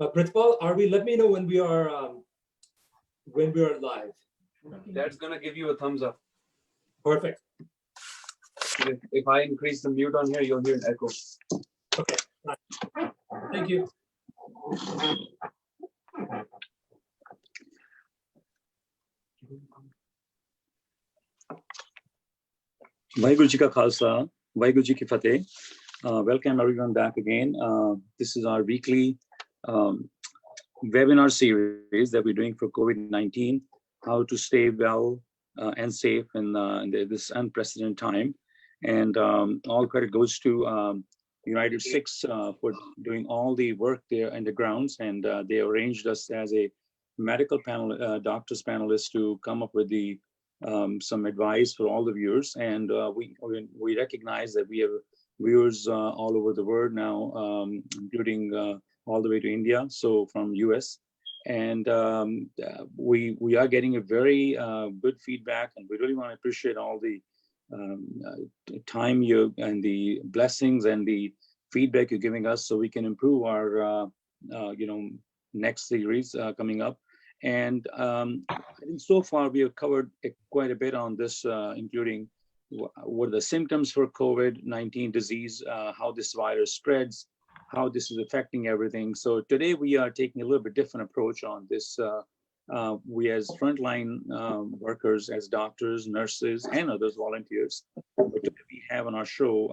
Pritpal, are we? Let me know when we are live. That's gonna give you a thumbs up. Perfect. If I increase the mute on here, you'll hear an echo. Okay. Thank you. Vaheguru Ji Ka Khalsa, Vaheguru Ji Ki Fateh. Welcome everyone back again. This is our weekly webinar series that we're doing for COVID-19, how to stay well and safe in this unprecedented time. And all credit goes to United Sikhs for doing all the work there in the grounds, and they arranged us as a medical panel, doctors panelists to come up with the some advice for all the viewers. And we recognize that we have viewers all over the world now, including all the way to India, so from US. And we are getting a very good feedback, and we really want to appreciate all the time you and the blessings and the feedback you're giving us, so we can improve our next series coming up. And I think so far we have covered quite a bit on this, including what are the symptoms for COVID-19 disease, how this virus spreads, how this is affecting everything. So today we are taking a little bit different approach on this. We as frontline workers, as doctors, nurses, and others volunteers, today we have on our show,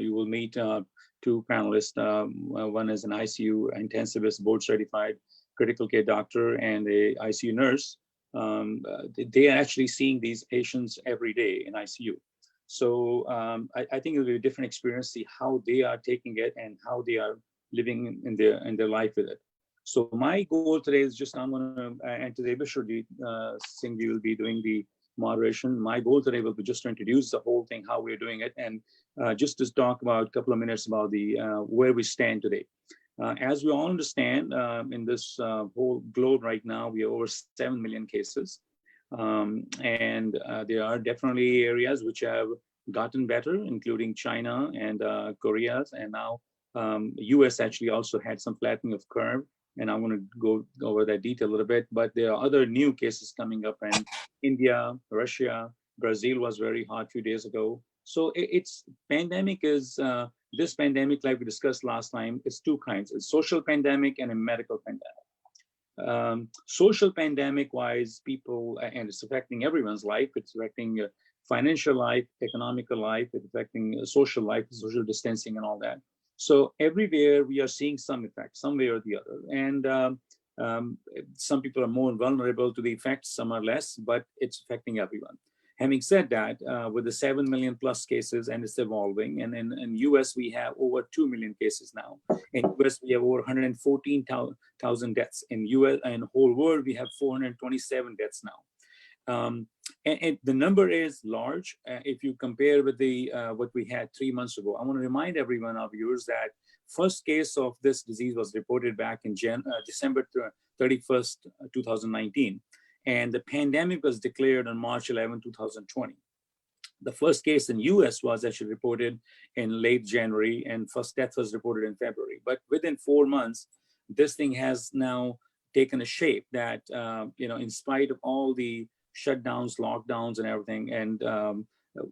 you will meet two panelists. One is an ICU intensivist, board certified critical care doctor, and a ICU nurse. They are actually seeing these patients every day in ICU. So I think it'll be a different experience, see how they are taking it and how they are living in their life with it. So my goal today is just, I'm gonna, and today Vishwajit Singh will be doing the moderation. My goal today will be just to introduce the whole thing, how we're doing it, and just to talk about a couple of minutes about the where we stand today. As we all understand, in this whole globe right now, we have over 7 million cases. And there are definitely areas which have gotten better, including China and Korea. And now US actually also had some flattening of curve. And I want to go over that detail a little bit. But there are other new cases coming up in India, Russia, Brazil was very hot a few days ago. So it's pandemic is, this pandemic, like we discussed last time, is two kinds: a social pandemic and a medical pandemic. Social pandemic wise, people, and it's affecting everyone's life. It's affecting financial life, economical life, it's affecting social life, social distancing and all that. So everywhere we are seeing some effect, some way or the other. And some people are more vulnerable to the effects, some are less, but it's affecting everyone. Having said that, with the 7 million plus cases, and it's evolving, and in US we have over 2 million cases now. In US we have over 114,000 deaths. In US and whole world we have 427 deaths now. And the number is large if you compare with the what we had 3 months ago. I want to remind everyone, our viewers, that first case of this disease was reported back in December 31st, 2019. And the pandemic was declared on March 11, 2020. The first case in US was actually reported in late January, and first death was reported in February. But within 4 months, this thing has now taken a shape that, in spite of all the shutdowns, lockdowns and everything, and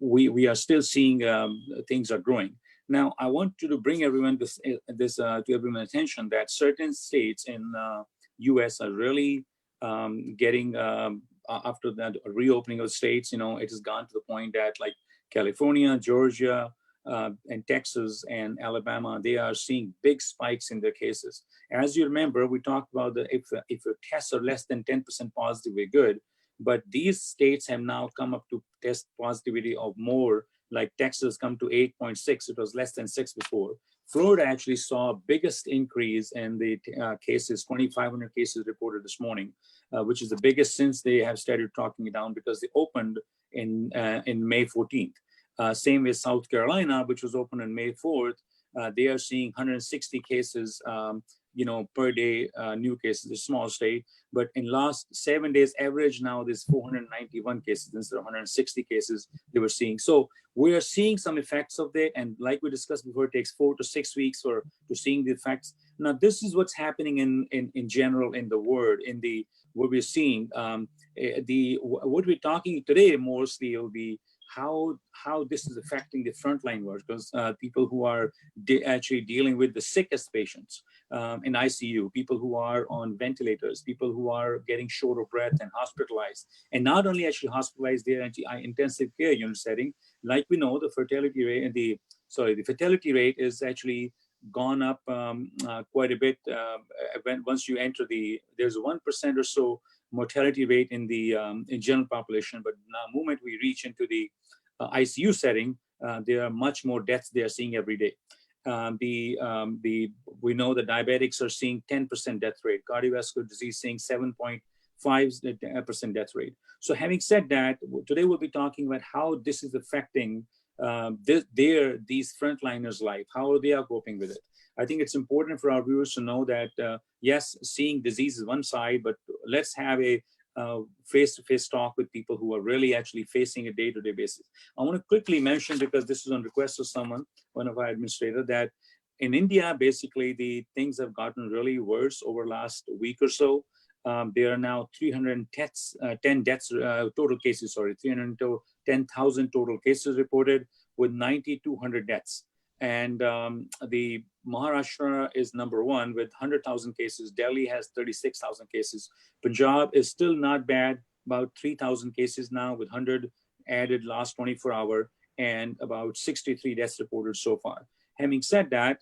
we are still seeing things are growing. Now, I want to bring everyone to everyone's attention that certain states in US are really getting, after that reopening of states, it has gone to the point that like California, Georgia, and Texas and Alabama, they are seeing big spikes in their cases. As you remember, we talked about if your tests are less than 10% positive, we're good. But these states have now come up to test positivity of more, like Texas come to 8.6. It was less than 6 before. Florida actually saw biggest increase in the cases, 2,500 cases reported this morning, which is the biggest since they have started talking it down, because they opened in May 14th. Same with South Carolina, which was open on May 4th. They are seeing 160 cases per day new cases. It's a small state, but in last 7 days average now there's 491 cases instead of 160 cases they were seeing. So we are seeing some effects of that, and like we discussed before, it takes 4 to 6 weeks to seeing the effects. Now this is what's happening in general in the world, what we're seeing. What we're talking today mostly will be how this is affecting the frontline workers, people who are actually dealing with the sickest patients in ICU, people who are on ventilators, people who are getting short of breath and hospitalized. And not only actually hospitalized, they're actually intensive care unit setting. Like we know, the fertility rate, the fertility rate is actually gone up quite a bit once you enter there's 1% or so mortality rate in the in general population, but now moment we reach into the ICU setting, there are much more deaths they are seeing every day. We know that diabetics are seeing 10% death rate, cardiovascular disease seeing 7.5% death rate. So having said that, today we'll be talking about how this is affecting these frontliners' life, how they are coping with it. I think it's important for our viewers to know that, yes, seeing disease is one side, but let's have a face-to-face talk with people who are really actually facing a day-to-day basis. I want to quickly mention, because this is on request of someone, one of our administrators, that in India, basically, the things have gotten really worse over last week or so. There are now 310 deaths, total cases, 310,000 total cases reported with 9,200 deaths. And the Maharashtra is number one with 100,000 cases. Delhi has 36,000 cases. Punjab is still not bad, about 3,000 cases now with 100 added last 24 hours and about 63 deaths reported so far. Having said that,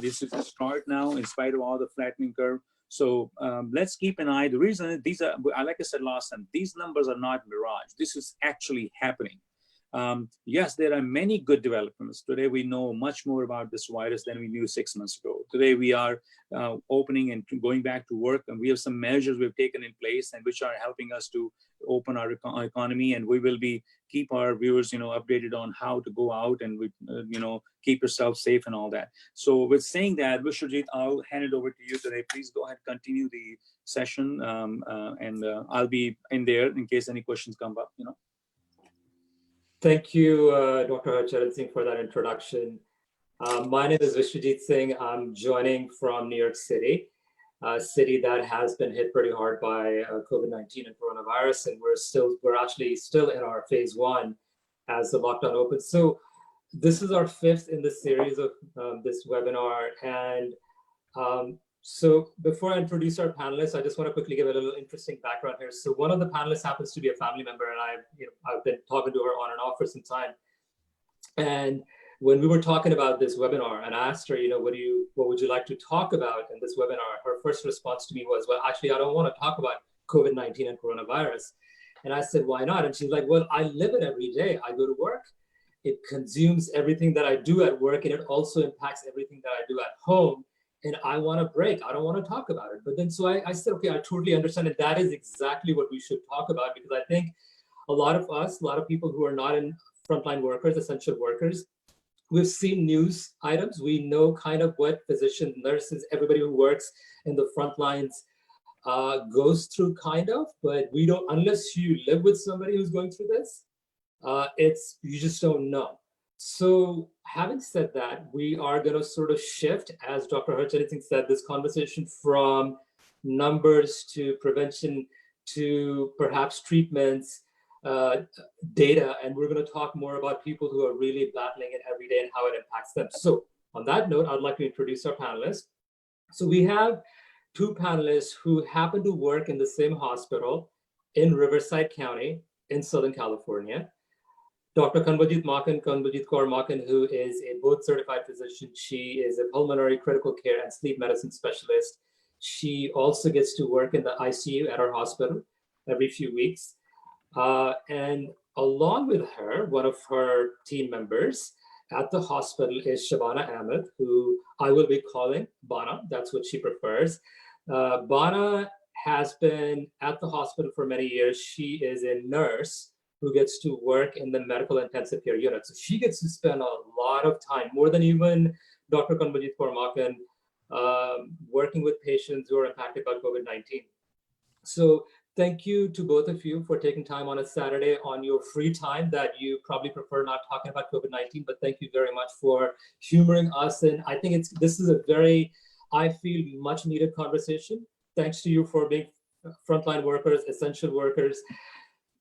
this is a start now in spite of all the flattening curve. So let's keep an eye. The reason these are, like I said last time, these numbers are not mirage. This is actually happening. Yes, there are many good developments. Today, we know much more about this virus than we knew 6 months ago. Today, we are opening and going back to work, and we have some measures we've taken in place and which are helping us to open our economy. And we will keep our viewers, updated on how to go out and, keep yourself safe and all that. So with saying that, Vishwajit, I'll hand it over to you today. Please go ahead, continue the session, and I'll be in there in case any questions come up, Thank you, Dr. Harcharan Singh, for that introduction. My name is Vishwajit Singh. I'm joining from New York City, a city that has been hit pretty hard by COVID-19 and coronavirus, and we're actually still in our phase 1 as the lockdown opens. So this is our 5th in the series of this webinar, and so before I introduce our panelists, I just want to quickly give a little interesting background here. So one of the panelists happens to be a family member, and I've been talking to her on and off for some time. And when we were talking about this webinar, and I asked her, what would you like to talk about in this webinar? Her first response to me was, well, actually, I don't want to talk about COVID-19 and coronavirus. And I said, why not? And she's like, well, I live it every day. I go to work. It consumes everything that I do at work, and it also impacts everything that I do at home. And I want a break. I don't want to talk about it. But then so I said, okay, I totally understand it. That is exactly what we should talk about, because I think a lot of people who are not in frontline workers, essential workers, we've seen news items. We know kind of what physicians, nurses, everybody who works in the front lines goes through kind of, but we don't, unless you live with somebody who's going through this, you just don't know. So having said that, we are going to sort of shift, as Dr. Harcharan Singh said, this conversation from numbers to prevention to perhaps treatments, data, and we're going to talk more about people who are really battling it every day and how it impacts them. So on that note, I'd like to introduce our panelists. So we have 2 panelists who happen to work in the same hospital in Riverside County in Southern California. Dr. Kanwaljit Kaur Makan, who is a board certified physician. She is a pulmonary critical care and sleep medicine specialist. She also gets to work in the ICU at our hospital every few weeks. And along with her, one of her team members at the hospital is Shabana Ahmed, who I will be calling Bana. That's what she prefers. Bana has been at the hospital for many years. She is a nurse who gets to work in the medical intensive care unit. So she gets to spend a lot of time, more than even Dr. Kanwaljit Kaur Makan, working with patients who are impacted by COVID-19. So thank you to both of you for taking time on a Saturday on your free time that you probably prefer not talking about COVID-19, but thank you very much for humoring us. And I think this is a very, I feel, much needed conversation. Thanks to you for being frontline workers, essential workers.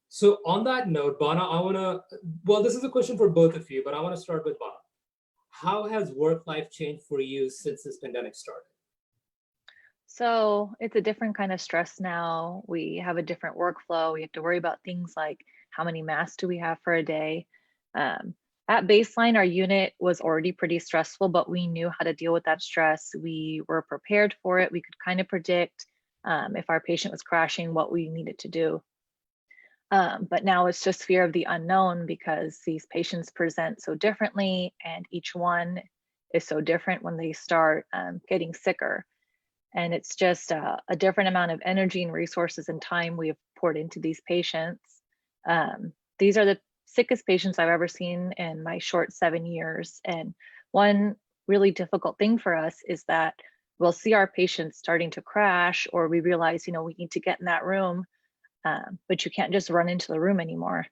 So on that note, Bana, well, this is a question for both of you, but I want to start with Bana. How has work life changed for you since this pandemic started? So it's a different kind of stress now. We have a different workflow. We have to worry about things like how many masks do we have for a day. At baseline, our unit was already pretty stressful, but we knew how to deal with that stress. We were prepared for it. We could kind of predict if our patient was crashing, what we needed to do. But now it's just fear of the unknown because these patients present so differently and each one is so different when they start getting sicker. And it's just a different amount of energy and resources and time we have poured into these patients. These are the sickest patients I've ever seen in my short 7 years. And one really difficult thing for us is that we'll see our patients starting to crash, or we realize, we need to get in that room, but you can't just run into the room anymore.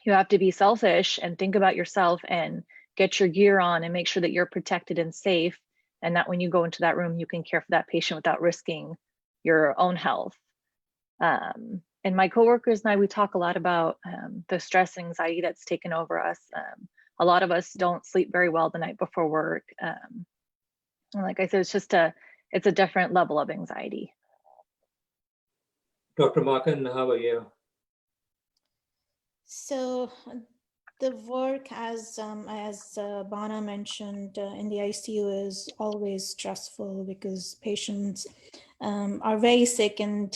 You have to be selfish and think about yourself and get your gear on and make sure that you're protected and safe, and that when you go into that room, you can care for that patient without risking your own health. And my coworkers and I, we talk a lot about the stress and anxiety that's taken over us. A lot of us don't sleep very well the night before work. And like I said, it's a different level of anxiety. Dr. Markin, how about you? So the work, as Bana mentioned, in the ICU is always stressful because patients are very sick, and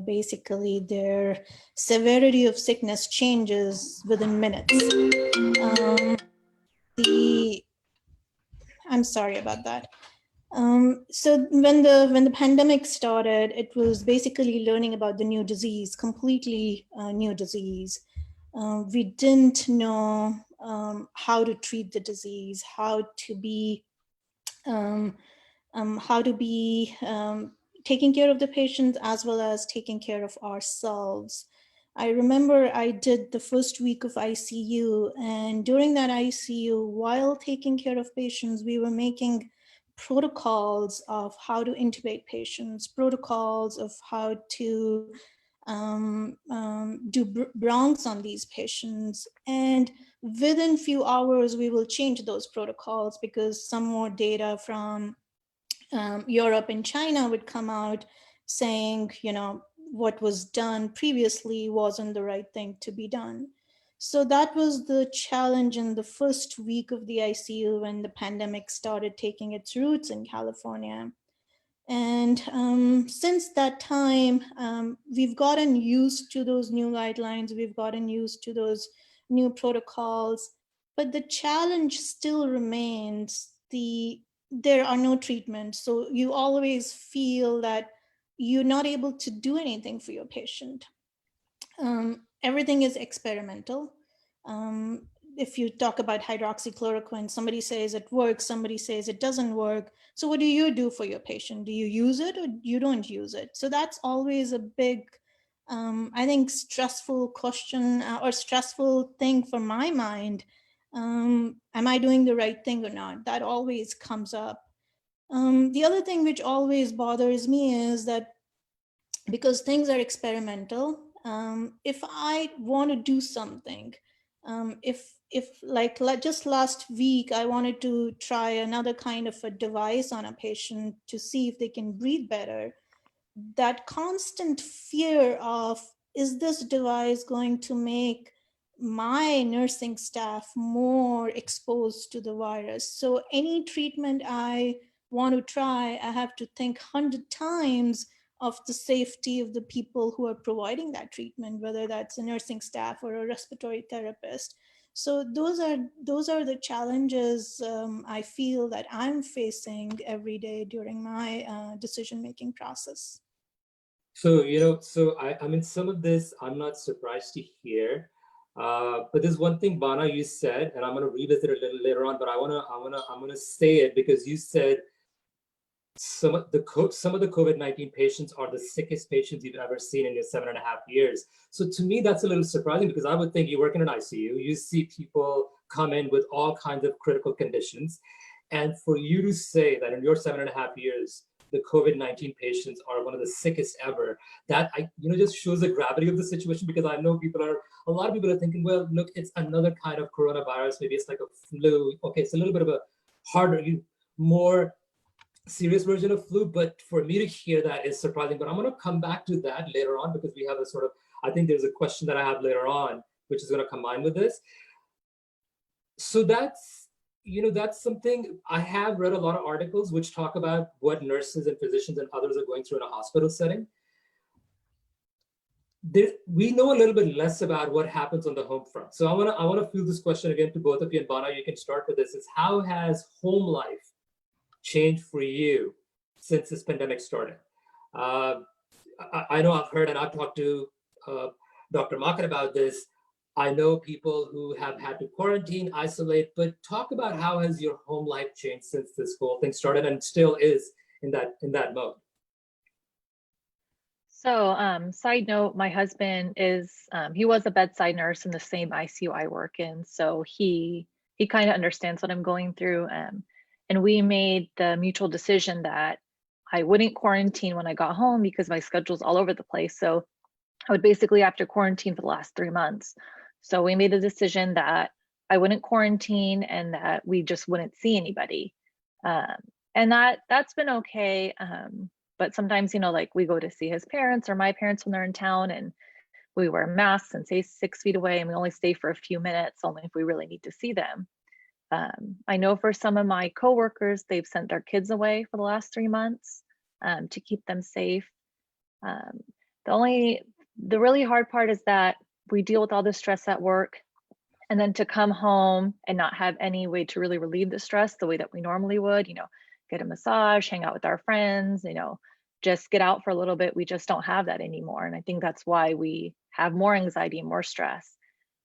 basically their severity of sickness changes within minutes. I'm sorry about that. So when the pandemic started, it was basically learning about the new disease, completely new disease. We didn't know how to treat the disease, how to be taking care of the patients as well as taking care of ourselves. I remember I did the first week of ICU, and during that ICU, while taking care of patients, we were making protocols of how to intubate patients, protocols of how to do bronchs on these patients. And within few hours, we will change those protocols because some more data from Europe and China would come out saying, what was done previously wasn't the right thing to be done. So that was the challenge in the first week of the ICU when the pandemic started taking its roots in California. And since that time, we've gotten used to those new guidelines, we've gotten used to those new protocols, but the challenge still remains. There are no treatments, so you always feel that you're not able to do anything for your patient. Everything is experimental. If you talk about hydroxychloroquine, somebody says it works, somebody says it doesn't work. So what do you do for your patient? Do you use it or you don't use it? So that's always a big, I think, stressful question or stressful thing for my mind. Am I doing the right thing or not? That always comes up. The other thing which always bothers me is that because things are experimental, if I want to do something, if like just last week, I wanted to try another kind of a device on a patient to see if they can breathe better, that constant fear of, is this device going to make my nursing staff more exposed to the virus? So any treatment I want to try, I have to think 100 times of the safety of the people who are providing that treatment, whether that's a nursing staff or a respiratory therapist. So those are the challenges I feel that I'm facing every day during my decision-making process. So, I mean, some of this I'm not surprised to hear, but there's one thing, Bana, you said, and I'm going to revisit it a little later on, but I'm going to say it because you said some of the COVID-19 patients are the sickest patients you've ever seen in your 7.5 years. So to me, that's a little surprising, because I would think you work in an ICU, you see people come in with all kinds of critical conditions. And for you to say that in your 7.5 years, the COVID-19 patients are one of the sickest ever, that just shows the gravity of the situation, because I know a lot of people are thinking, well, look, it's another kind of coronavirus. Maybe it's like a flu. Okay, it's a little bit of a harder, more serious version of flu, but for me to hear that is surprising. But I'm going to come back to that later on, because we have a sort of, I think there's a question that I have later on, which is going to combine with this. So that's something. I have read a lot of articles which talk about what nurses and physicians and others are going through in a hospital setting. We know a little bit less about what happens on the home front. So I want to field this question again to both of you, and Bana, you can start with this, is how has home life changed for you since this pandemic started? I know I've heard, and I've talked to Dr. Makan about this. I know people who have had to quarantine, isolate, but talk about how has your home life changed since this whole thing started and still is in that mode. So side note, my husband is, he was a bedside nurse in the same ICU I work in. So he kind of understands what I'm going through. And we made the mutual decision that I wouldn't quarantine when I got home, because my schedule's all over the place. So I would basically have to quarantine for the last 3 months. So we made a decision that I wouldn't quarantine and that we just wouldn't see anybody. And that's been okay. But sometimes, like we go to see his parents or my parents when they're in town, and we wear masks and stay 6 feet away, and we only stay for a few minutes, only if we really need to see them. I know for some of my coworkers, they've sent their kids away for the last 3 months to keep them safe. The really hard part is that we deal with all the stress at work, and then to come home and not have any way to really relieve the stress the way that we normally would, get a massage, hang out with our friends, just get out for a little bit. We just don't have that anymore. And I think that's why we have more anxiety and more stress.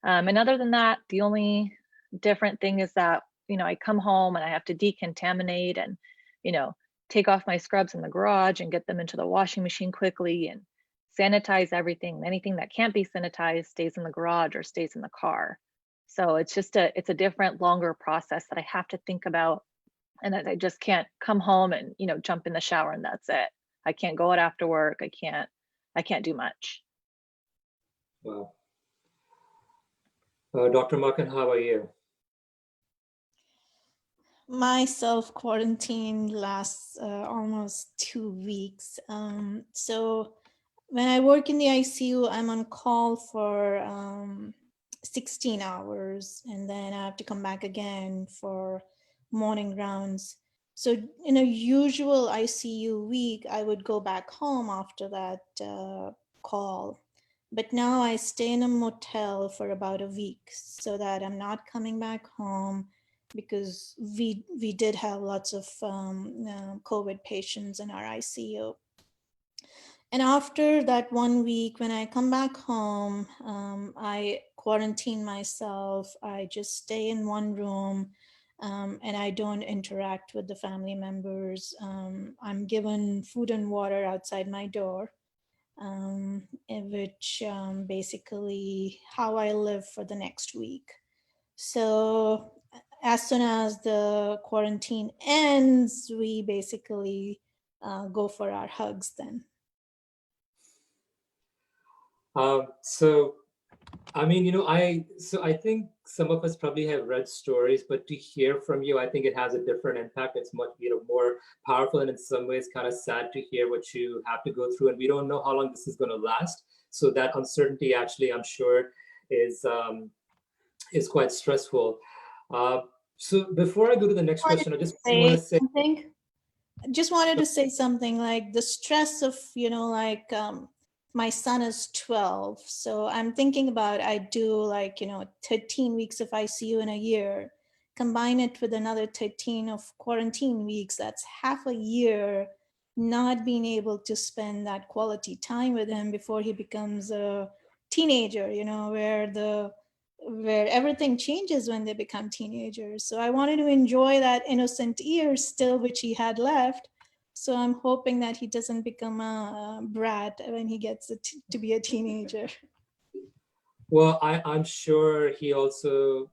And other than that, the only different thing is that, I come home and I have to decontaminate and, take off my scrubs in the garage and get them into the washing machine quickly and sanitize everything. Anything that can't be sanitized stays in the garage or stays in the car. So it's a different, longer process that I have to think about, and that I just can't come home and, jump in the shower and that's it. I can't go out after work. I can't do much. Wow. Dr. Makan, how are you? My self-quarantine lasts almost 2 weeks. So when I work in the ICU, I'm on call for 16 hours, and then I have to come back again for morning rounds. So in a usual ICU week, I would go back home after that call. But now I stay in a motel for about a week so that I'm not coming back home, because we did have lots of COVID patients in our ICU. And after that 1 week, when I come back home, I quarantine myself. I just stay in one room, and I don't interact with the family members. I'm given food and water outside my door, which basically how I live for the next week. So as soon as the quarantine ends, we basically go for our hugs then. So I think some of us probably have read stories, but to hear from you, I think it has a different impact. It's much, more powerful, and in some ways kind of sad to hear what you have to go through. And we don't know how long this is going to last. So that uncertainty actually, I'm sure, is quite stressful. So before I go to the next question, I just want to say something. Just wanted to say something, like the stress of, my son is 12. So I'm thinking about, I do 13 weeks of ICU in a year, combine it with another 13 of quarantine weeks. That's half a year not being able to spend that quality time with him before he becomes a teenager, where everything changes when they become teenagers. So I wanted to enjoy that innocent years still, which he had left. So I'm hoping that he doesn't become a brat when he gets to be a teenager. Well, I'm sure he also,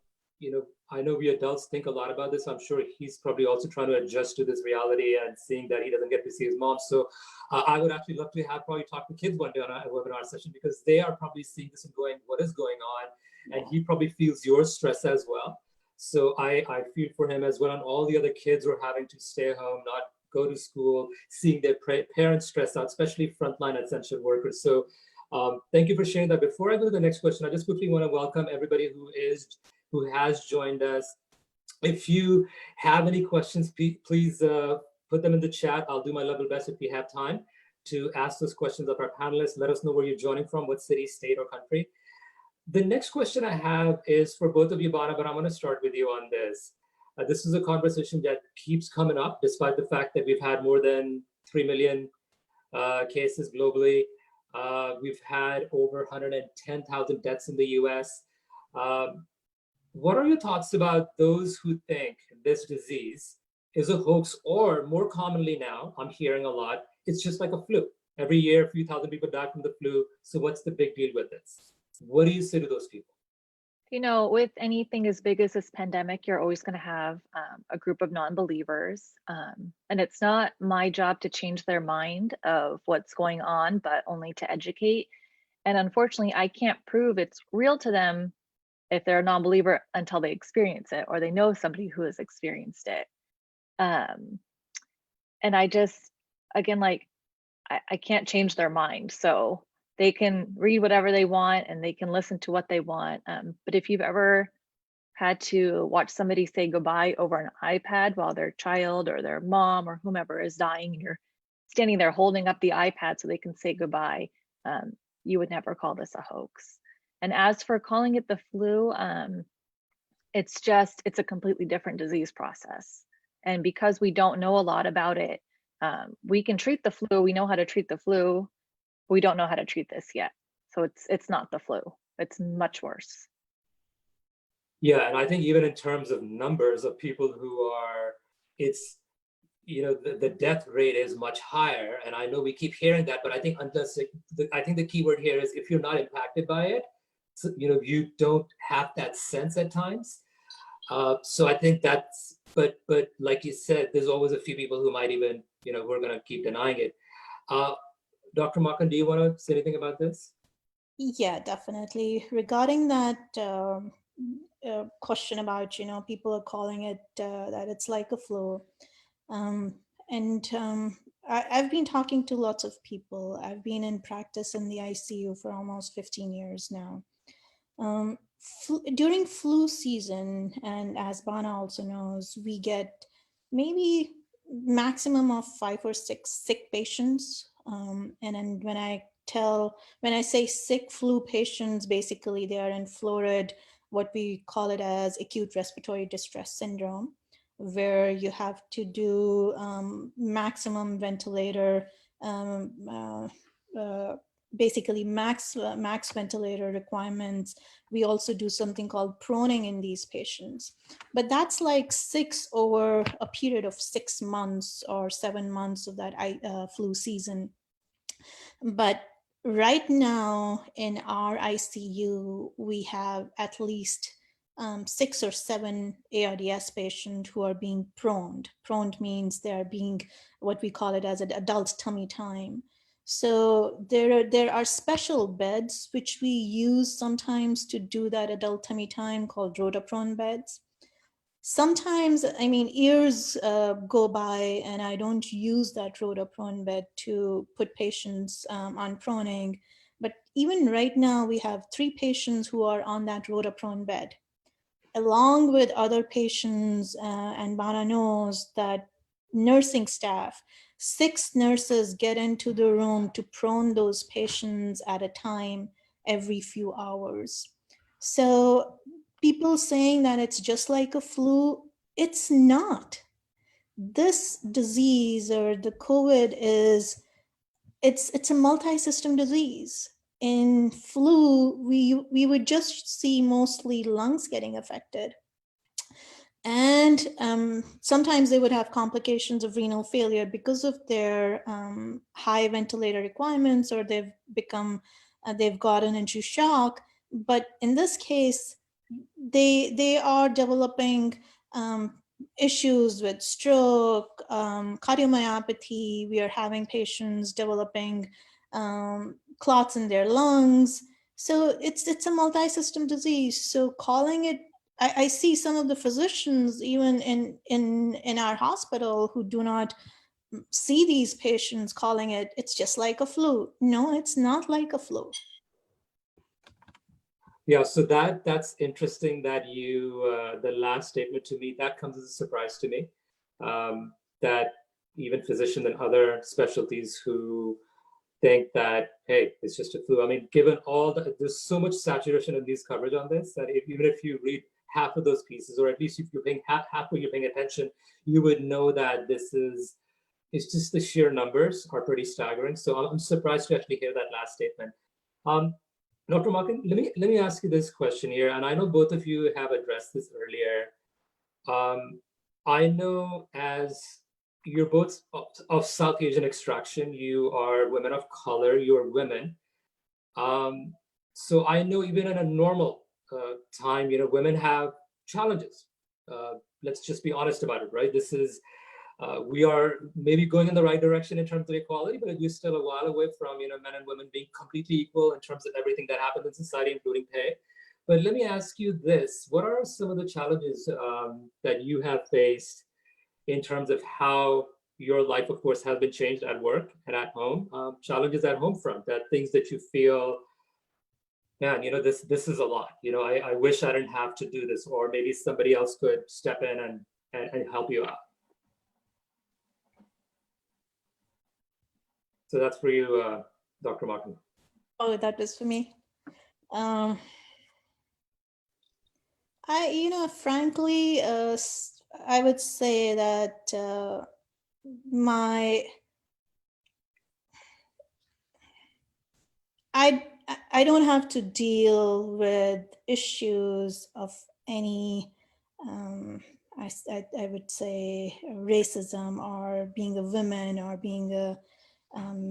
I know we adults think a lot about this. I'm sure he's probably also trying to adjust to this reality and seeing that he doesn't get to see his mom. So I would actually love to have probably talk to kids one day on a webinar session, because they are probably seeing this and going, what is going on? And he probably feels your stress as well. So I feel for him as well. And all the other kids who are having to stay home, not go to school, seeing their parents stressed out, especially frontline essential workers. So thank you for sharing that. Before I go to the next question, I just quickly want to welcome everybody who has joined us. If you have any questions, please put them in the chat. I'll do my level best if we have time to ask those questions of our panelists. Let us know where you're joining from, what city, state, or country. The next question I have is for both of you, Bana, but I'm going to start with you on this. This is a conversation that keeps coming up, despite the fact that we've had more than 3 million cases globally. We've had over 110,000 deaths in the US. What are your thoughts about those who think this disease is a hoax, or more commonly now, I'm hearing a lot, it's just like a flu. Every year, a few thousand people die from the flu. So what's the big deal with this? What do you say to those people? With anything as big as this pandemic, you're always going to have a group of non-believers. And it's not my job to change their mind of what's going on, but only to educate. And unfortunately, I can't prove it's real to them if they're a non-believer until they experience it, or they know somebody who has experienced it. And I just, again, I can't change their mind. So they can read whatever they want and they can listen to what they want. But if you've ever had to watch somebody say goodbye over an iPad while their child or their mom or whomever is dying, and you're standing there holding up the iPad so they can say goodbye, you would never call this a hoax. And as for calling it the flu, it's a completely different disease process. And because we don't know a lot about it, we can treat the flu, we know how to treat the flu, we don't know how to treat this yet. So it's not the flu, it's much worse. Yeah, and I think even in terms of numbers of people who are, it's, the death rate is much higher. And I know we keep hearing that, but I think I think the key word here is if you're not impacted by it, so, you don't have that sense at times. So I think that's, but like you said, there's always a few people who might even, who are going to keep denying it. Dr. Markan, do you want to say anything about this? Yeah, definitely. Regarding that question about, people are calling it that it's like a flu. I've been talking to lots of people. I've been in practice in the ICU for almost 15 years now. During flu season, and as Bana also knows, we get maybe maximum of 5 or 6 sick patients. And then when I say sick flu patients, basically they are in florid, what we call it as acute respiratory distress syndrome, where you have to do maximum ventilator, basically max ventilator requirements. We also do something called proning in these patients, but that's like 6 over a period of 6 months or 7 months of that flu season. But right now in our ICU, we have at least 6 or 7 ARDS patients who are being proned. Proned means they're being what we call it as an adult tummy time. So there are special beds which we use sometimes to do that adult tummy time called rotaprone beds. Sometimes, years go by and I don't use that rotaprone bed to put patients on proning. But even right now, we have 3 patients who are on that rotaprone bed, along with other patients, and Bana knows that nursing staff, 6 nurses get into the room to prone those patients at a time every few hours. So people saying that it's just like a flu, it's not. This disease or the COVID it's a multi-system disease. In flu, we would just see mostly lungs getting affected. And sometimes they would have complications of renal failure because of their high ventilator requirements, or they've gotten into shock. But in this case, they are developing issues with stroke, cardiomyopathy. We are having patients developing clots in their lungs. So it's a multi-system disease. So calling it, I see some of the physicians even in our hospital who do not see these patients calling it's just like a flu. No, it's not like a flu. Yeah, so that's interesting that you, the last statement to me, that comes as a surprise to me, that even physicians and other specialties who think that, hey, it's just a flu. I mean, given there's so much saturation in news coverage on this, that even if you read half of those pieces, or at least if you're paying halfway, you're paying attention, you would know that it's just the sheer numbers are pretty staggering. So I'm surprised to actually hear that last statement. Dr. Markin, let me ask you this question here, and I know both of you have addressed this earlier. I know as you're both of South Asian extraction, you are women of color, you're women. So I know even in a normal time, women have challenges. Let's just be honest about it, right? We are maybe going in the right direction in terms of equality, but we're still a while away from men and women being completely equal in terms of everything that happens in society, including pay. But let me ask you this: what are some of the challenges that you have faced in terms of how your life, of course, has been changed at work and at home? Challenges at home front, that things that you feel, man, this is a lot. I wish I didn't have to do this, or maybe somebody else could step in and help you out. So that's for you, Dr. Martin. Oh, that was for me. Frankly, I would say that I don't have to deal with issues of any, I would say, racism, or being a woman, or being a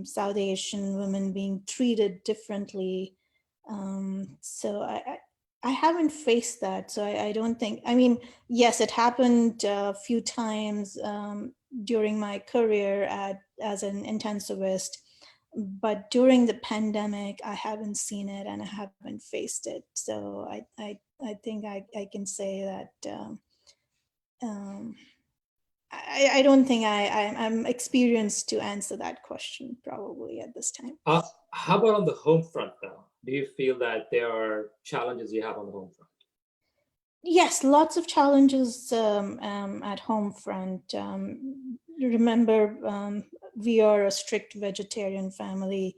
South Asian woman being treated differently. So I haven't faced that. So I don't think, yes, it happened a few times during my career as an intensivist, but during the pandemic, I haven't seen it and I haven't faced it. So I think I can say that I don't think I'm experienced to answer that question probably at this time. How about on the home front though? Do you feel that there are challenges you have on the home front? Yes, lots of challenges at home front. Remember, we are a strict vegetarian family.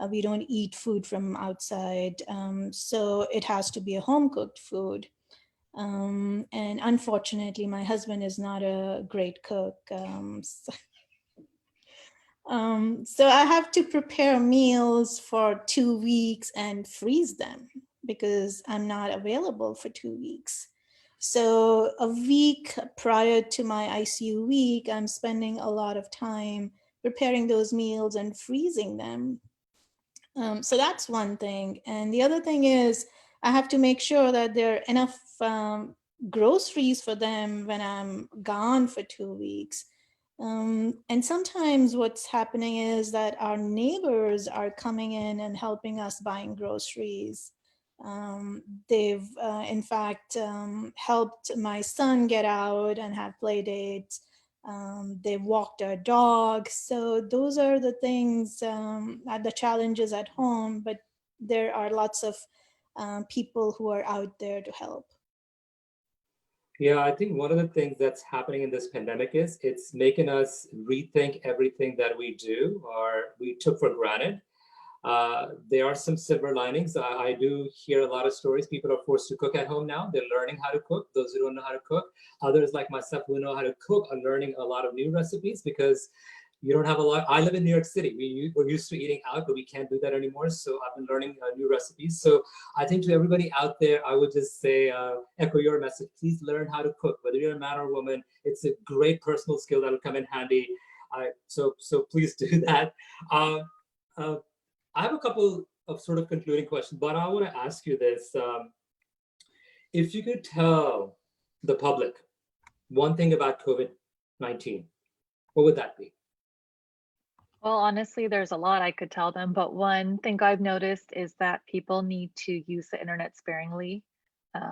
We don't eat food from outside. So it has to be a home cooked food. And unfortunately, my husband is not a great cook. So I have to prepare meals for 2 weeks and freeze them because I'm not available for 2 weeks. So a week prior to my ICU week, I'm spending a lot of time preparing those meals and freezing them. So that's one thing. And the other thing is I have to make sure that there are enough groceries for them when I'm gone for 2 weeks. And sometimes what's happening is that our neighbors are coming in and helping us buying groceries. They've, in fact, helped my son get out and have play dates. They've walked our dog. So those are the things, the challenges at home, but there are lots of people who are out there to help. Yeah, I think one of the things that's happening in this pandemic is it's making us rethink everything that we do or we took for granted. There are some silver linings. I do hear a lot of stories. People are forced to cook at home now. They're learning how to cook. Those who don't know how to cook, others like myself who know how to cook are learning a lot of new recipes because you don't have a lot. I live in New York City. We're used to eating out, but we can't do that anymore. So I've been learning new recipes. So I think to everybody out there, I would just say, echo your message. Please learn how to cook, whether you're a man or a woman. It's a great personal skill that will come in handy. So please do that. I have a couple of sort of concluding questions, but I want to ask you this. If you could tell the public one thing about COVID-19, what would that be? Well, honestly, there's a lot I could tell them, but one thing I've noticed is that people need to use the internet sparingly.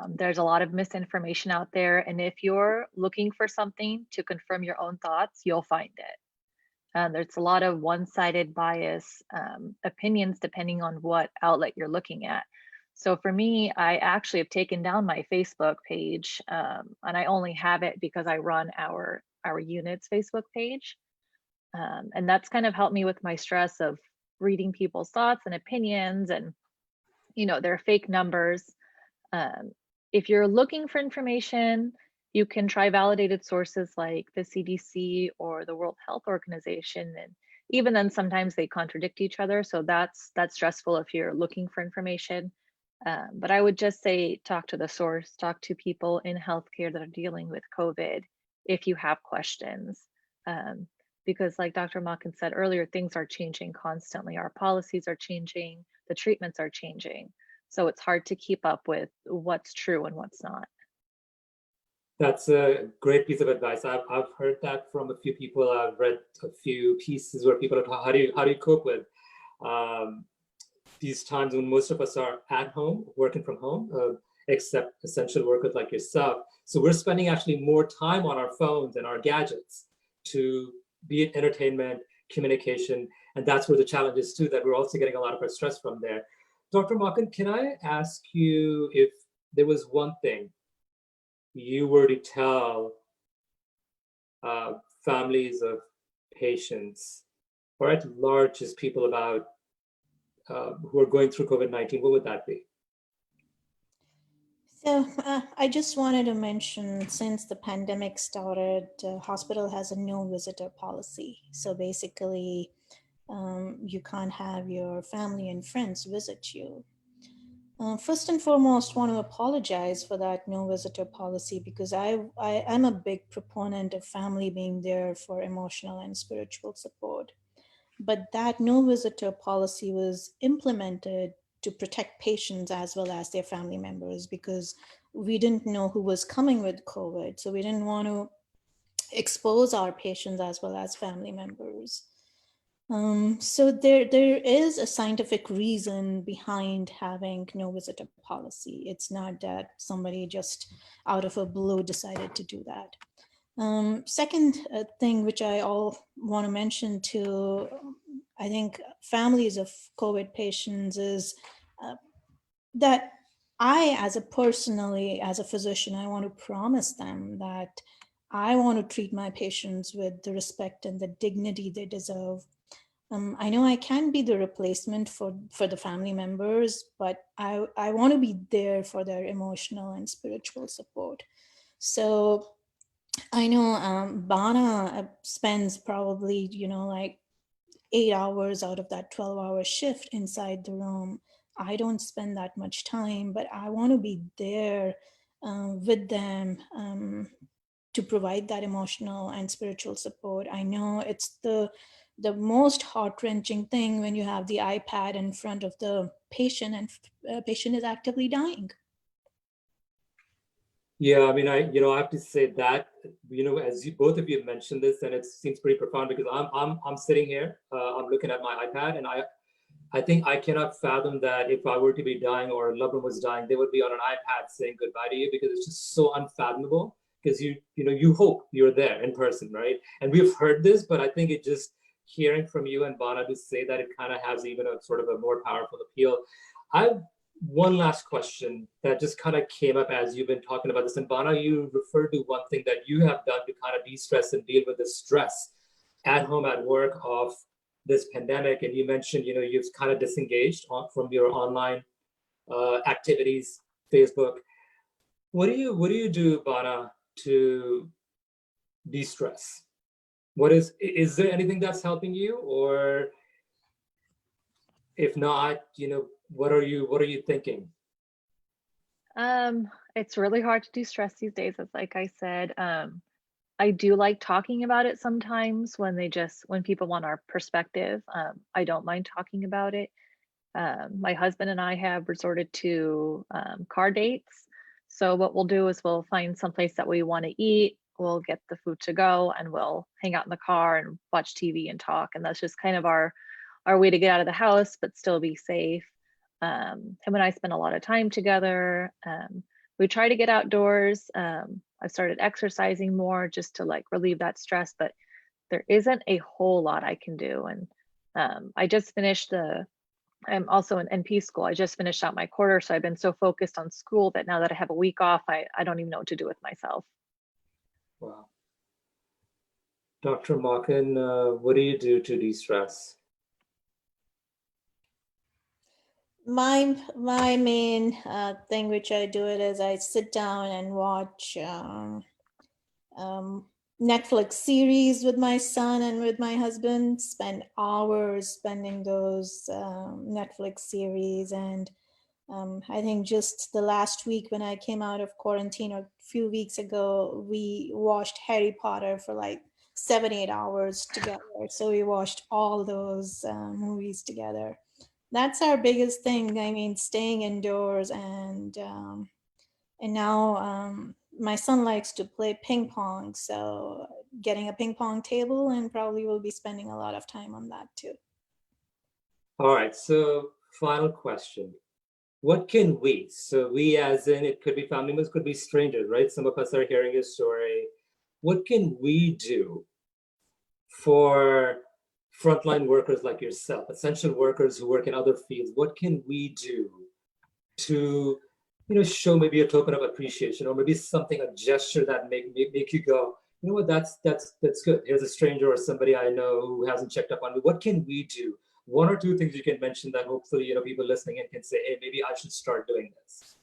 There's a lot of misinformation out there, and if you're looking for something to confirm your own thoughts, you'll find it. There's a lot of one-sided bias opinions depending on what outlet you're looking at. So for me, I actually have taken down my Facebook page, and I only have it because I run our unit's Facebook page. And that's kind of helped me with my stress of reading people's thoughts and opinions and, their fake numbers. If you're looking for information, you can try validated sources like the CDC or the World Health Organization. And even then, sometimes they contradict each other. So that's stressful if you're looking for information. But I would just say, talk to the source, talk to people in healthcare that are dealing with COVID if you have questions. Because like Dr. Makan said earlier, things are changing constantly. Our policies are changing, the treatments are changing. So it's hard to keep up with what's true and what's not. That's a great piece of advice. I've heard that from a few people. I've read a few pieces where people are talking, how do you cope with these times when most of us are at home, working from home, except essential workers like yourself. So we're spending actually more time on our phones and our gadgets to be it entertainment, communication, and that's where the challenge is too, that we're also getting a lot of our stress from there. Dr. Makan, can I ask you if there was one thing you were to tell families of patients, or at large just people about who are going through COVID-19, what would that be? So I just wanted to mention, since the pandemic started, hospital has a no visitor policy. So basically, you can't have your family and friends visit you. First and foremost, want to apologize for that no visitor policy, because I'm a big proponent of family being there for emotional and spiritual support. But that no visitor policy was implemented to protect patients as well as their family members, because we didn't know who was coming with COVID. So we didn't want to expose our patients as well as family members. So there is a scientific reason behind having no visitor policy. It's not that somebody just out of a blue decided to do that. Second thing, which I all want to mention to, I think, families of COVID patients is that as a physician, I want to promise them that I want to treat my patients with the respect and the dignity they deserve. I know I can be the replacement for the family members, but I want to be there for their emotional and spiritual support. So I know Bana spends probably, like 8 hours out of that 12-hour shift inside the room. I don't spend that much time, but I want to be there with them to provide that emotional and spiritual support. I know it's the most heart-wrenching thing when you have the iPad in front of the patient and patient is actively dying. Yeah, I mean, I have to say that, as both of you have mentioned this, and it seems pretty profound, because I'm sitting here, I'm looking at my iPad, and I think I cannot fathom that if I were to be dying or a loved one was dying, they would be on an iPad saying goodbye to you, because it's just so unfathomable. Because you hope you're there in person, right? And we've heard this, but I think it just hearing from you and Bana to say that, it kind of has even a sort of a more powerful appeal. I have one last question that just kind of came up as you've been talking about this. And Bana, you referred to one thing that you have done to kind of de-stress and deal with the stress at home, at work of this pandemic. And you mentioned, you've kind of disengaged from your online activities, Facebook. What do you do, Bana, to de-stress? Is there anything that's helping you, or if not, what are you thinking? It's really hard to de-stress these days, as like I said. I do like talking about it sometimes when people want our perspective. I don't mind talking about it. My husband and I have resorted to car dates. So what we'll do is we'll find someplace that we want to eat. We'll get the food to go and we'll hang out in the car and watch TV and talk. And that's just kind of our way to get out of the house, but still be safe. Him and I spend a lot of time together. We try to get outdoors. I've started exercising more just to like relieve that stress, but there isn't a whole lot I can do. And I just finished I'm also in NP school. I just finished out my quarter. So I've been so focused on school that now that I have a week off, I don't even know what to do with myself. Wow. Dr. Makan, what do you do to de-stress? My main thing which I do it is I sit down and watch Netflix series with my son and with my husband, spend hours spending those Netflix series. And I think just the last week when I came out of quarantine, or a few weeks ago, we watched Harry Potter for like 7-8 hours together. So we watched all those movies together. That's our biggest thing. I mean, staying indoors, and now my son likes to play ping pong. So getting a ping pong table, and probably will be spending a lot of time on that too. All right, so final question. What can we, so we as in, it could be family members, could be strangers, right? Some of us are hearing your story. What can we do for frontline workers like yourself, essential workers who work in other fields? What can we do to, show maybe a token of appreciation, or maybe something, a gesture that make you go, you know what, that's good. Here's a stranger or somebody I know who hasn't checked up on me. What can we do? One or two things you can mention that hopefully, people listening in can say, hey, maybe I should start doing this.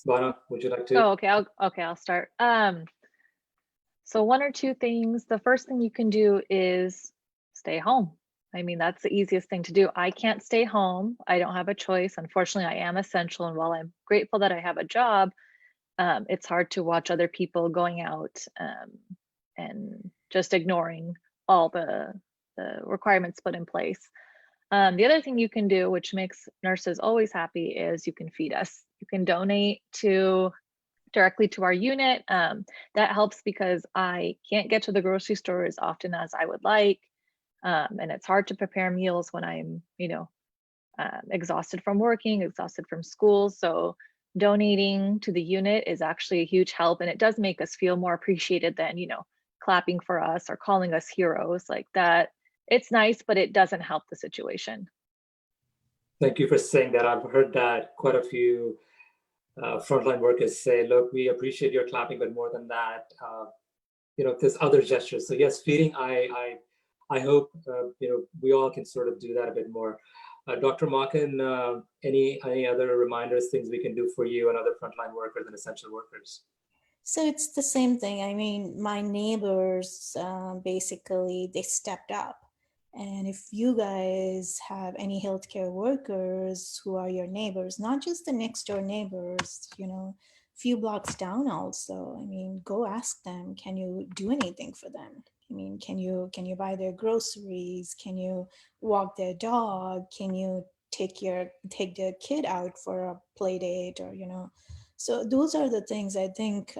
Bana, would you like to? Oh, okay. I'll start. So one or two things. The first thing you can do is stay home. I mean, that's the easiest thing to do. I can't stay home. I don't have a choice. Unfortunately, I am essential. And while I'm grateful that I have a job, it's hard to watch other people going out and just ignoring all the requirements put in place. The other thing you can do, which makes nurses always happy, is you can feed us. You can donate directly to our unit. That helps because I can't get to the grocery store as often as I would like. And it's hard to prepare meals when I'm, exhausted from working, exhausted from school. So donating to the unit is actually a huge help. And it does make us feel more appreciated than, clapping for us or calling us heroes like that. It's nice, but it doesn't help the situation. Thank you for saying that. I've heard that quite a few frontline workers say, look, we appreciate your clapping, but more than that, there's other gestures. So yes, feeding, I hope, we all can sort of do that a bit more. Dr. Makan, any other reminders, things we can do for you and other frontline workers and essential workers? So it's the same thing. I mean, my neighbors, basically, they stepped up. And if you guys have any healthcare workers who are your neighbors, not just the next door neighbors, few blocks down also, I mean, go ask them, can you do anything for them? I mean, can you buy their groceries? Can you walk their dog? Can you take their kid out for a play date, or, so those are the things I think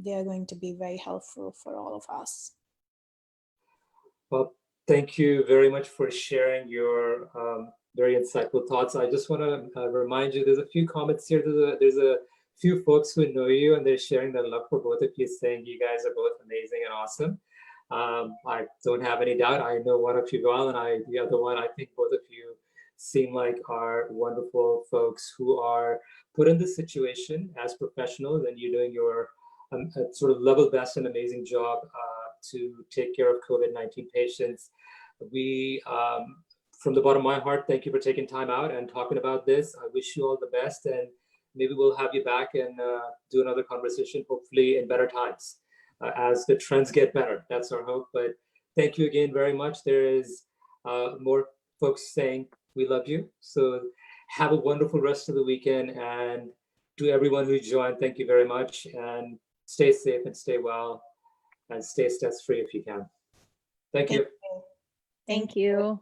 they are going to be very helpful for all of us. Well, thank you very much for sharing your very insightful thoughts. I just want to remind you, there's a few comments here. There's a few folks who know you, and they're sharing their love for both of you, saying you guys are both amazing and awesome. I don't have any doubt. I know one of you well, and the other one, I think both of you seem like are wonderful folks who are put in this situation as professionals, and you're doing your sort of level best and amazing job to take care of COVID-19 patients. We, from the bottom of my heart, thank you for taking time out and talking about this. I wish you all the best, and maybe we'll have you back and do another conversation, hopefully in better times. as the trends get better. That's our hope. But thank you again very much. There is more folks saying we love you. So have a wonderful rest of the weekend. And to everyone who joined, thank you very much. And stay safe and stay well and stay stress-free if you can. Thank you. Thank you.